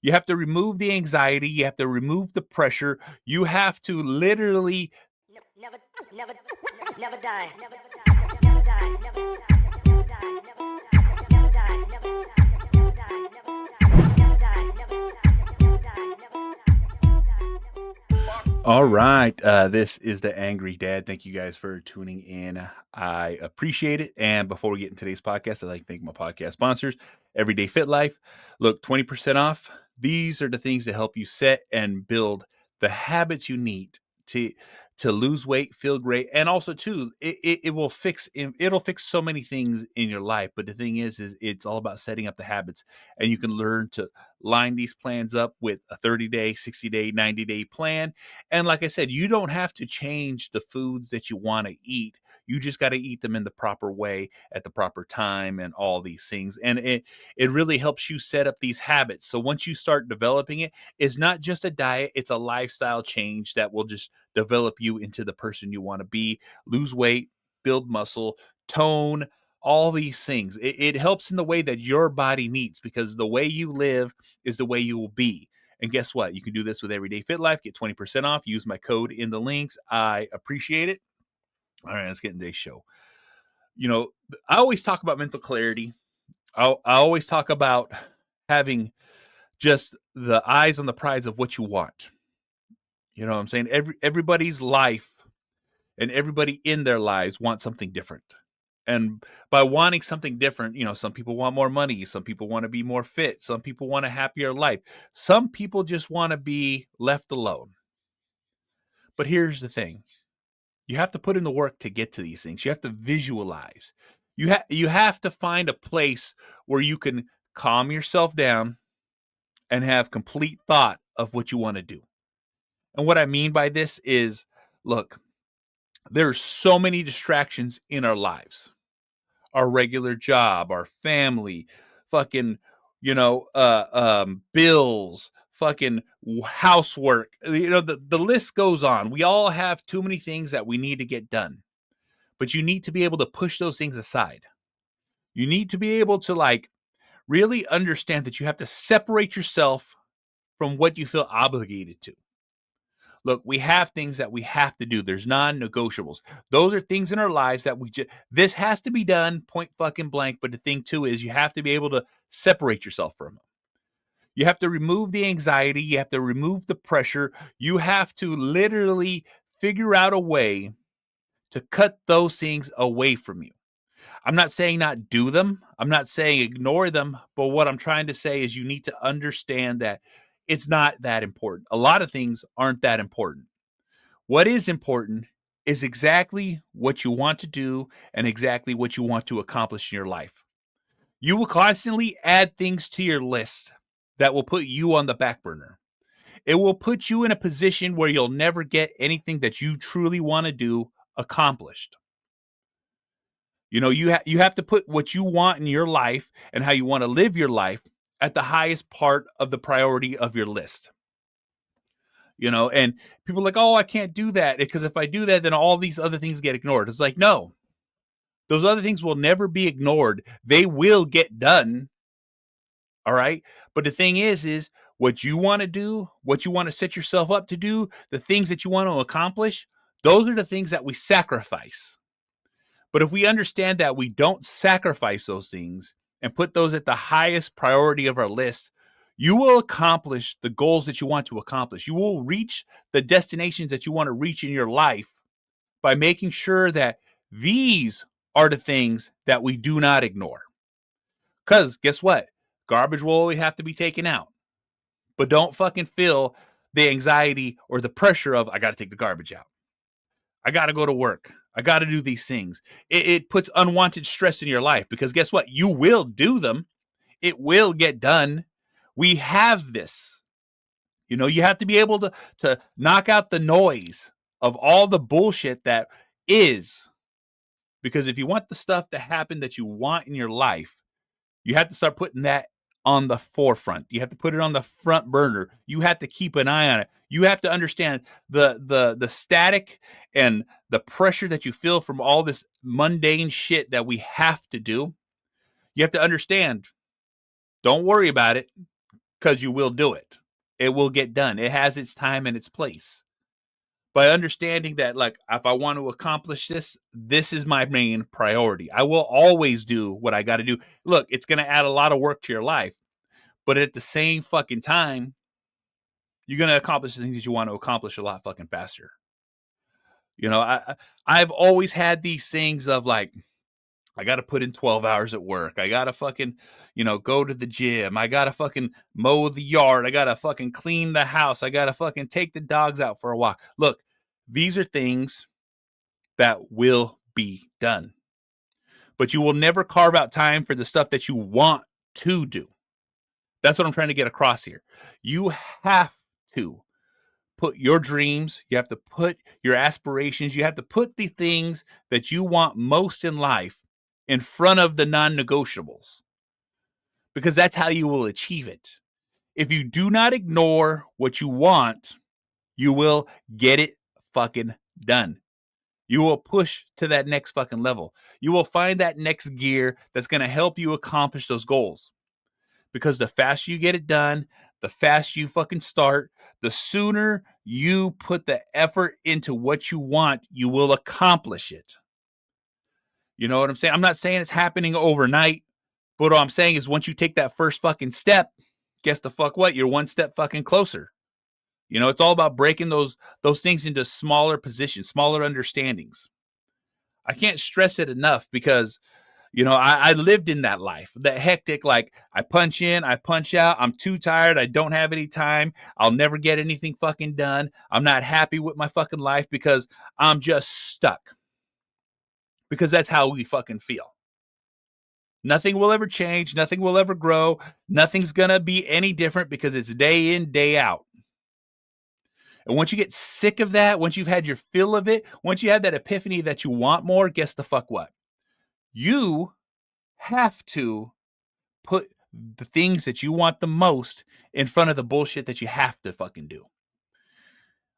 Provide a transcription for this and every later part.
You have to remove the anxiety. You have to remove the pressure. You have to literally Never, never, never die. Never die. Never die. Never die. Never die. Never die. Never die. Never die. Never die. Never die. All right. This is the Angry Dad. Thank you guys for tuning in. I appreciate it. And before we get in today's podcast, I'd like to thank my podcast sponsors, Everyday Fit Life. Look, 20% off. These are the things that help you set and build the habits you need to lose weight, feel great, and also too, it'll fix so many things in your life. But the thing is it's all about setting up the habits, and you can learn to line these plans up with a 30-day, 60-day, 90-day plan. And like I said, you don't have to change the foods that you want to eat. You just got to eat them in the proper way at the proper time and all these things. And it really helps you set up these habits. So once you start developing it, it's not just a diet, it's a lifestyle change that will just develop you into the person you want to be, lose weight, build muscle, tone, all these things. It helps in the way that your body needs, because the way you live is the way you will be. And guess what? You can do this with Everyday Fit Life. Get 20% off. Use my code in the links. I appreciate it. All right, let's get into today's show. I always talk about mental clarity. I always talk about having just the eyes on the prize of what you want. You know what I'm saying? Everybody's life and everybody in their lives wants something different. And by wanting something different, some people want more money. Some people want to be more fit. Some people want a happier life. Some people just want to be left alone. But here's the thing. You have to put in the work to get to these things. You have to visualize. You have to find a place where you can calm yourself down and have complete thought of what you want to do. And what I mean by this is, look, there's so many distractions in our lives. Our regular job, our family, fucking, bills, fucking housework. The list goes on. We all have too many things that we need to get done. But you need to be able to push those things aside. You need to be able to really understand that you have to separate yourself from what you feel obligated to. Look, we have things that we have to do. There's non-negotiables. Those are things in our lives that this has to be done, point fucking blank. But the thing too is you have to be able to separate yourself from them. You have to remove the anxiety. You have to remove the pressure. You have to literally figure out a way to cut those things away from you. I'm not saying not do them. I'm not saying ignore them. But what I'm trying to say is you need to understand that it's not that important. A lot of things aren't that important. What is important is exactly what you want to do and exactly what you want to accomplish in your life. You will constantly add things to your list that will put you on the back burner. It will put you in a position where you'll never get anything that you truly want to do accomplished. You have to put what you want in your life and how you want to live your life at the highest part of the priority of your list. And people are like, oh, I can't do that because if I do that, then all these other things get ignored. It's like, no, those other things will never be ignored. They will get done. All right. But the thing is what you want to do, what you want to set yourself up to do, the things that you want to accomplish, those are the things that we sacrifice. But if we understand that we don't sacrifice those things and put those at the highest priority of our list, you will accomplish the goals that you want to accomplish. You will reach the destinations that you want to reach in your life by making sure that these are the things that we do not ignore. Because guess what? Garbage will always have to be taken out. But don't fucking feel the anxiety or the pressure of, I got to take the garbage out. I got to go to work. I got to do these things. It puts unwanted stress in your life because guess what? You will do them. It will get done. We have this. You have to be able to knock out the noise of all the bullshit that is. Because if you want the stuff to happen that you want in your life, you have to start putting that on the forefront. You have to put it on the front burner. You have to keep an eye on it. You have to understand the static and the pressure that you feel from all this mundane shit that we have to do. You have to understand. Don't worry about it. because you will do it. It will get done. It has its time and its place. By understanding that, like, if I want to accomplish this, this is my main priority. I will always do what I got to do. Look, it's going to add a lot of work to your life, but at the same fucking time, you're going to accomplish the things that you want to accomplish a lot fucking faster. You know, I've always had these things of like, I got to put in 12 hours at work. I got to fucking, go to the gym. I got to fucking mow the yard. I got to fucking clean the house. I got to fucking take the dogs out for a walk. Look, these are things that will be done. But you will never carve out time for the stuff that you want to do. That's what I'm trying to get across here. You have to put your dreams, you have to put your aspirations, you have to put the things that you want most in life in front of the non-negotiables, because that's how you will achieve it. If you do not ignore what you want, you will get it fucking done. You will push to that next fucking level. You will find that next gear that's going to help you accomplish those goals. Because the faster you get it done, the faster you fucking start, the sooner you put the effort into what you want, you will accomplish it. You know what I'm saying? I'm not saying it's happening overnight, but what I'm saying is once you take that first fucking step, guess the fuck what? You're one step fucking closer. You know, it's all about breaking those things into smaller positions, smaller understandings. I can't stress it enough because, I lived in that life, that hectic, like I punch in, I punch out. I'm too tired. I don't have any time. I'll never get anything fucking done. I'm not happy with my fucking life because I'm just stuck. Because that's how we fucking feel. Nothing will ever change. Nothing will ever grow. Nothing's going to be any different because it's day in, day out. And once you get sick of that, once you've had your fill of it, once you have that epiphany that you want more, guess the fuck what? You have to put the things that you want the most in front of the bullshit that you have to fucking do.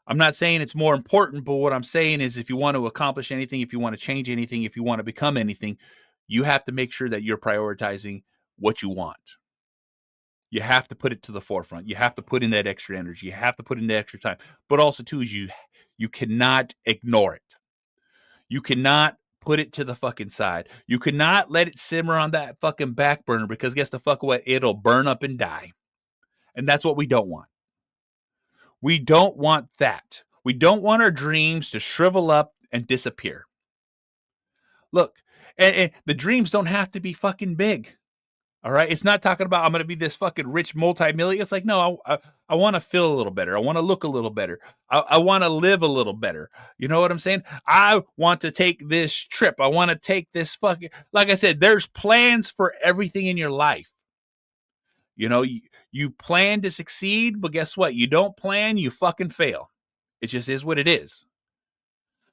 I'm not saying it's more important, but what I'm saying is if you want to accomplish anything, if you want to change anything, if you want to become anything, you have to make sure that you're prioritizing what you want. You have to put it to the forefront. You have to put in that extra energy. You have to put in the extra time. But also, too, is you cannot ignore it. You cannot put it to the fucking side. You cannot let it simmer on that fucking back burner because guess the fuck what? It'll burn up and die. And that's what we don't want. We don't want that. We don't want our dreams to shrivel up and disappear. Look, and the dreams don't have to be fucking big. All right. It's not talking about I'm going to be this fucking rich multi-million. It's like, no, I want to feel a little better. I want to look a little better. I want to live a little better. You know what I'm saying? I want to take this trip. I want to take this fucking, like I said, there's plans for everything in your life. You plan to succeed, but guess what? You don't plan, you fucking fail. It just is what it is.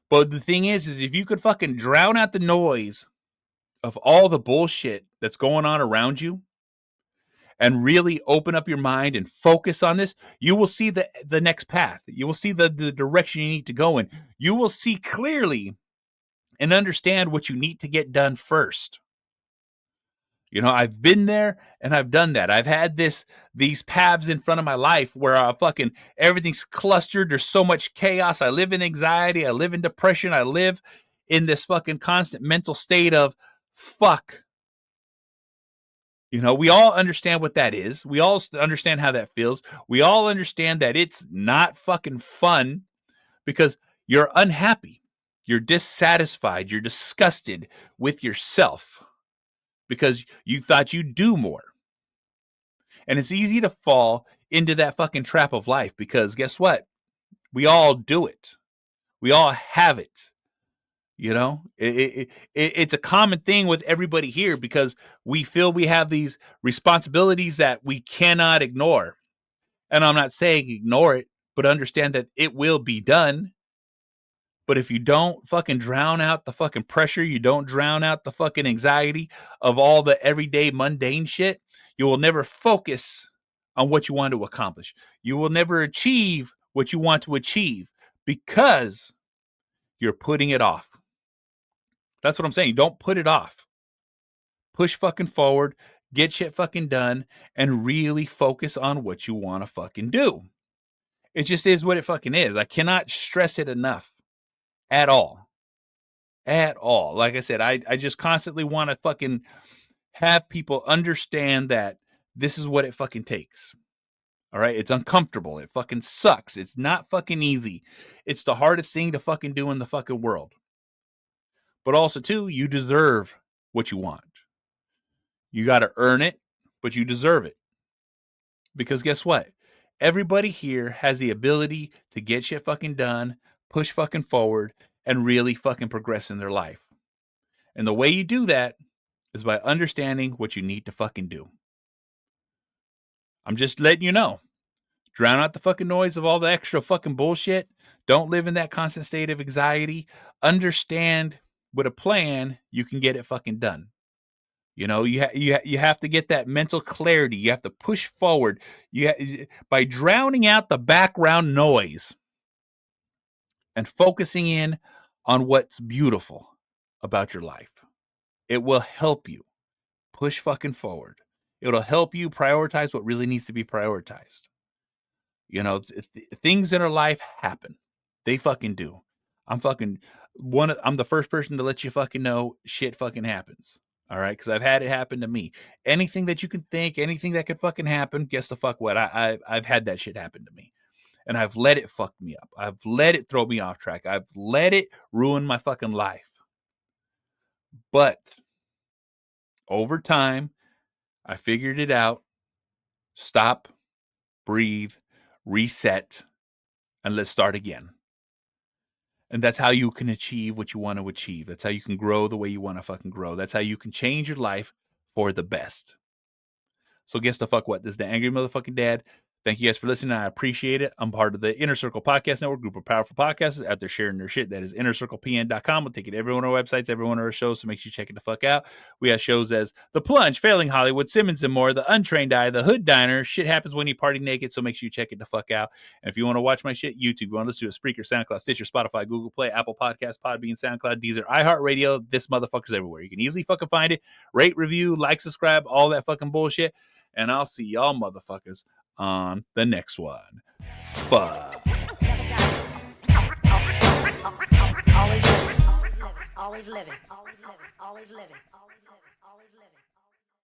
But the thing is if you could fucking drown out the noise of all the bullshit that's going on around you and really open up your mind and focus on this, you will see the next path. You will see the direction you need to go in. You will see clearly and understand what you need to get done first. I've been there and I've done that. I've had these paths in front of my life where everything's clustered. There's so much chaos. I live in anxiety. I live in depression. I live in this fucking constant mental state of fuck. We all understand what that is. We all understand how that feels. We all understand that it's not fucking fun because you're unhappy. You're dissatisfied. You're disgusted with yourself because you thought you'd do more. And it's easy to fall into that fucking trap of life because guess what? We all do it. We all have it. It's a common thing with everybody here because we feel we have these responsibilities that we cannot ignore. And I'm not saying ignore it, but understand that it will be done. But if you don't fucking drown out the fucking pressure, you don't drown out the fucking anxiety of all the everyday mundane shit, you will never focus on what you want to accomplish. You will never achieve what you want to achieve because you're putting it off. That's what I'm saying. Don't put it off. Push fucking forward. get shit fucking done, and really focus on what you want to fucking do. It just is what it fucking is. I cannot stress it enough at all. At all. Like I said, I just constantly want to fucking have people understand that this is what it fucking takes. All right. It's uncomfortable. It fucking sucks. It's not fucking easy. It's the hardest thing to fucking do in the fucking world. But also, too, you deserve what you want. You got to earn it, but you deserve it. Because guess what? Everybody here has the ability to get shit fucking done, push fucking forward, and really fucking progress in their life. And the way you do that is by understanding what you need to fucking do. I'm just letting you know. Drown out the fucking noise of all the extra fucking bullshit. Don't live in that constant state of anxiety. Understand with a plan, you can get it fucking done. You know, you have to get that mental clarity. You have to push forward. By drowning out the background noise and focusing in on what's beautiful about your life. It will help you push fucking forward. It'll help you prioritize what really needs to be prioritized. You know, things in our life happen. They fucking do. I'm the first person to let you fucking know shit fucking happens. All right, because I've had it happen to me. Anything that you can think, anything that could fucking happen, guess the fuck what? I've had that shit happen to me. And I've let it fuck me up. I've let it throw me off track. I've let it ruin my fucking life. But over time, I figured it out. Stop, breathe, reset, and let's start again. And that's how you can achieve what you want to achieve. That's how you can grow the way you want to fucking grow. That's how you can change your life for the best. So guess the fuck what? This is the Angry Motherfucking Dad. Thank you guys for listening. I appreciate it. I'm part of the Inner Circle Podcast Network, group of powerful podcasters out there sharing their shit. That is innercirclepn.com. We'll take it to every one of our websites, every one of our shows, so make sure you check it the fuck out. We have shows as The Plunge, Failing Hollywood, Simmons and More, The Untrained Eye, The Hood Diner, Shit Happens When You Party Naked, so make sure you check it the fuck out. And if you want to watch my shit, YouTube, you want to listen to a Spreaker, SoundCloud, Stitcher, Spotify, Google Play, Apple Podcasts, Podbean, SoundCloud, Deezer, iHeartRadio, this motherfucker's everywhere. You can easily fucking find it. Rate, review, like, subscribe, all that fucking bullshit. And I'll see y'all motherfuckers on the next one. Fuck. Always living, always living, always living, always living, always living, always living.